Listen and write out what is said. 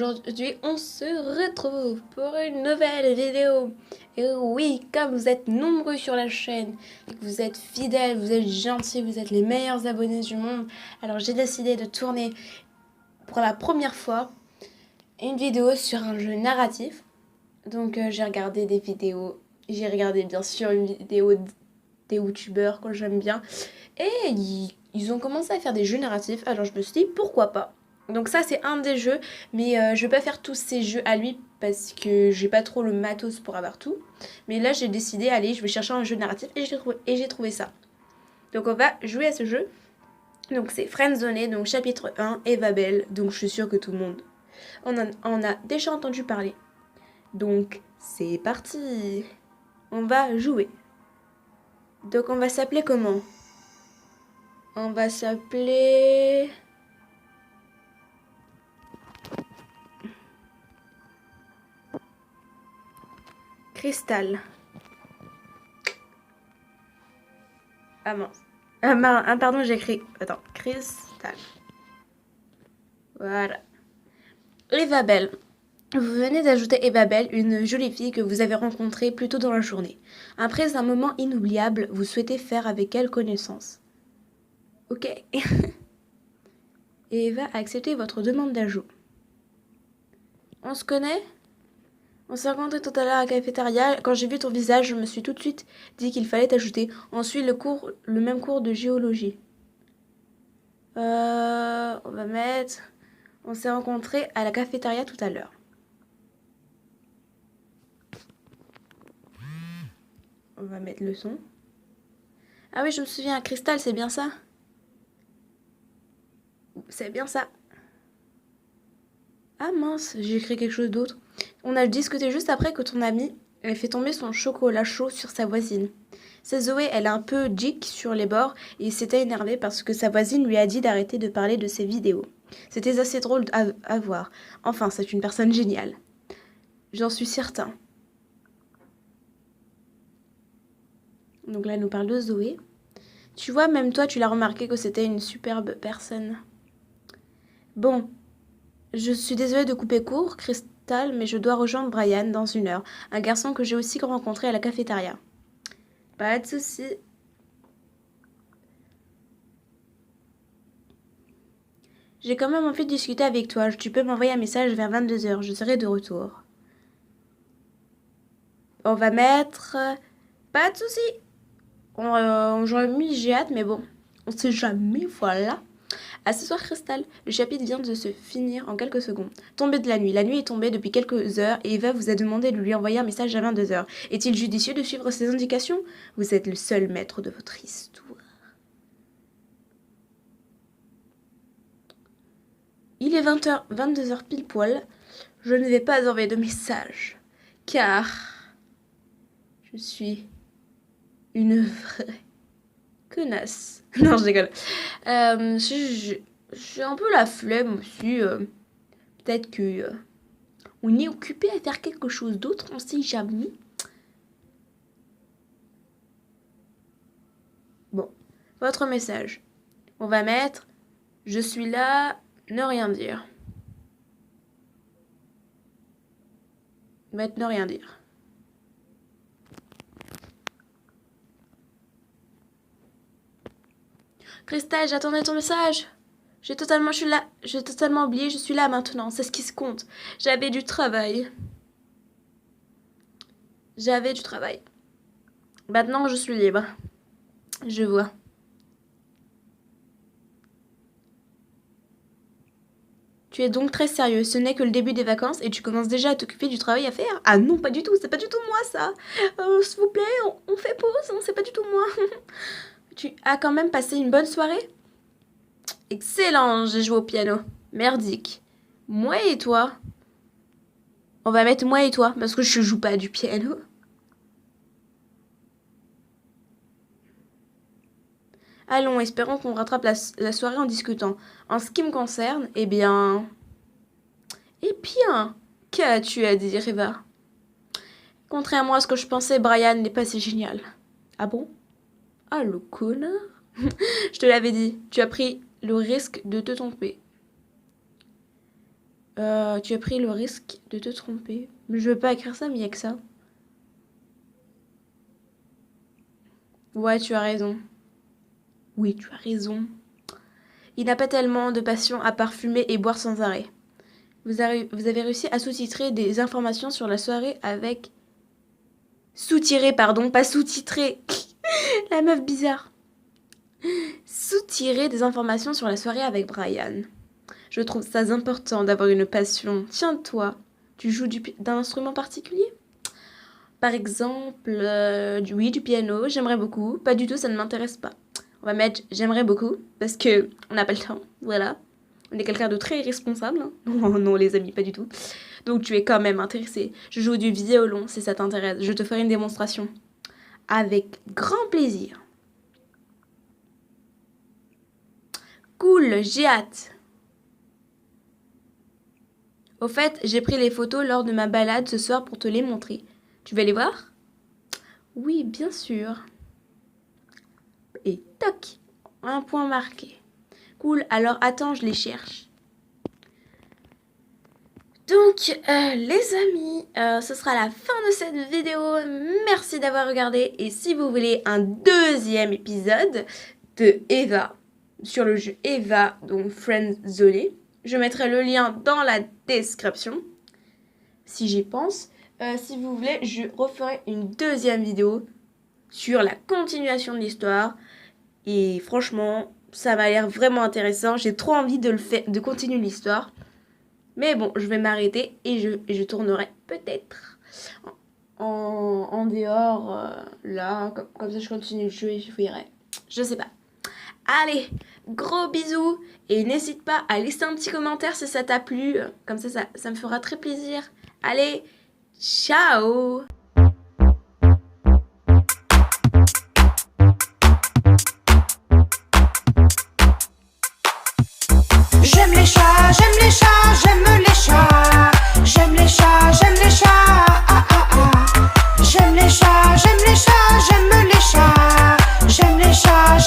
aujourd'hui on se retrouve pour une nouvelle vidéo. Et oui, comme vous êtes nombreux sur la chaîne, et que vous êtes fidèles, vous êtes gentils, vous êtes les meilleurs abonnés du monde, alors j'ai décidé de tourner pour la première fois une vidéo sur un jeu narratif. Donc j'ai regardé des vidéos, j'ai regardé bien sûr une vidéo des youtubeurs que j'aime bien. Et ils ont commencé à faire des jeux narratifs, alors je me suis dit pourquoi pas. Donc ça c'est un des jeux, mais je vais pas faire tous ces jeux à lui parce que j'ai pas trop le matos pour avoir tout. Mais là j'ai décidé, allez, je vais chercher un jeu narratif et j'ai trouvé ça. Donc on va jouer à ce jeu. Donc c'est Friendzone, donc chapitre 1, Eva Belle. Donc je suis sûre que tout le monde en a déjà entendu parler. Donc c'est parti. On va jouer. Donc on va s'appeler comment ? On va s'appeler... Cristal. Ah mince. Ah pardon, j'ai écrit... Attends, Cristal. Voilà. Eva Belle. Vous venez d'ajouter Eva Belle, une jolie fille que vous avez rencontrée plus tôt dans la journée. Après un moment inoubliable, vous souhaitez faire avec elle connaissance. Ok. Et Eva a accepté votre demande d'ajout. On se connaît ? On s'est rencontrés tout à l'heure à la cafétéria. Quand j'ai vu ton visage, je me suis tout de suite dit qu'il fallait t'ajouter. On suit le même cours de géologie. On va mettre... On s'est rencontrés à la cafétéria tout à l'heure. On va mettre le son. Ah oui, je me souviens, Cristal, c'est bien ça ? C'est bien ça. Ah mince, j'ai écrit quelque chose d'autre. On a discuté juste après que ton amie ait fait tomber son chocolat chaud sur sa voisine. C'est Zoé, elle est un peu geek sur les bords et s'était énervée parce que sa voisine lui a dit d'arrêter de parler de ses vidéos. C'était assez drôle à voir. Enfin, c'est une personne géniale. J'en suis certain. Donc là, elle nous parle de Zoé. Tu vois, même toi, tu l'as remarqué que c'était une superbe personne. Bon, je suis désolée de couper court, Cristal, mais je dois rejoindre Brian dans 1 heure, un garçon que j'ai aussi rencontré à la cafétéria. Pas de souci. J'ai quand même envie de discuter avec toi. Tu peux m'envoyer un message vers 22 h, je serai de retour. On va mettre... Pas de souci. J'aurais mis j'ai hâte, mais bon, on sait jamais, voilà. À ce soir, Cristal, le chapitre vient de se finir en quelques secondes. Tombée de la nuit. La nuit est tombée depuis quelques heures et Eva vous a demandé de lui envoyer un message à 22 h. Est-il judicieux de suivre ses indications ? Vous êtes le seul maître de votre histoire. Il est 22 h pile poil. Je ne vais pas envoyer de message, car je suis une vraie connasse. Non, je rigole. J'ai un peu la flemme aussi. Peut-être que on est occupé à faire quelque chose d'autre, on sait jamais. Bon, votre message. On va mettre « Je suis là, ne rien dire ». Mettre « Ne rien dire ». Cristal, j'attendais ton message. J'ai totalement oublié, je suis là maintenant, c'est ce qui se compte. J'avais du travail. Maintenant, je suis libre. Je vois. Tu es donc très sérieux, ce n'est que le début des vacances et tu commences déjà à t'occuper du travail à faire ? Ah non, pas du tout, c'est pas du tout moi ça. S'il vous plaît, on fait pause, non, c'est pas du tout moi. Tu as quand même passé une bonne soirée ? Excellent, j'ai joué au piano. Merdique. Moi et toi ? On va mettre moi et toi, parce que je joue pas du piano. Allons, espérons qu'on rattrape la soirée en discutant. En ce qui me concerne, eh bien, qu'as-tu à dire, Eva ? Contrairement à ce que je pensais, Brian n'est pas si génial. Ah bon ? Ah, le connard. Je te l'avais dit, tu as pris le risque de te tromper. Tu as pris le risque de te tromper. Mais je veux pas écrire ça, mais il y a que ça. Ouais, tu as raison. Oui, tu as raison. Il n'a pas tellement de passion à part fumer et boire sans arrêt. Vous avez réussi à sous-titrer des informations sur la soirée avec... Sous-tirer, pardon, pas sous-titrer. La meuf bizarre. Soutirer des informations sur la soirée avec Brian. Je trouve ça important d'avoir une passion. Tiens-toi, tu joues d'un instrument particulier? Par exemple, oui, du piano, j'aimerais beaucoup. Pas du tout, ça ne m'intéresse pas. On va mettre j'aimerais beaucoup, parce que on n'a pas le temps, voilà. On est quelqu'un de très irresponsable. Hein. Non, non, les amis, pas du tout. Donc tu es quand même intéressé. Je joue du violon, si ça t'intéresse. Je te ferai une démonstration. Avec grand plaisir. Cool, j'ai hâte. Au fait, j'ai pris les photos lors de ma balade ce soir pour te les montrer. Tu veux les voir? Oui, bien sûr. Et toc, un point marqué. Cool, alors attends, je les cherche. Donc, les amis, ce sera la fin de cette vidéo. Merci d'avoir regardé. Et si vous voulez un deuxième épisode de Eva, sur le jeu Eva, donc Friendzone, je mettrai le lien dans la description, si j'y pense. Si vous voulez, je referai une deuxième vidéo sur la continuation de l'histoire. Et franchement, ça m'a l'air vraiment intéressant. J'ai trop envie de continuer l'histoire. Mais bon, je vais m'arrêter et je tournerai peut-être en dehors, là. Comme ça, je continue le jeu et je verrai. Je sais pas. Allez, gros bisous. Et n'hésite pas à laisser un petit commentaire si ça t'a plu. Comme ça me fera très plaisir. Allez, ciao!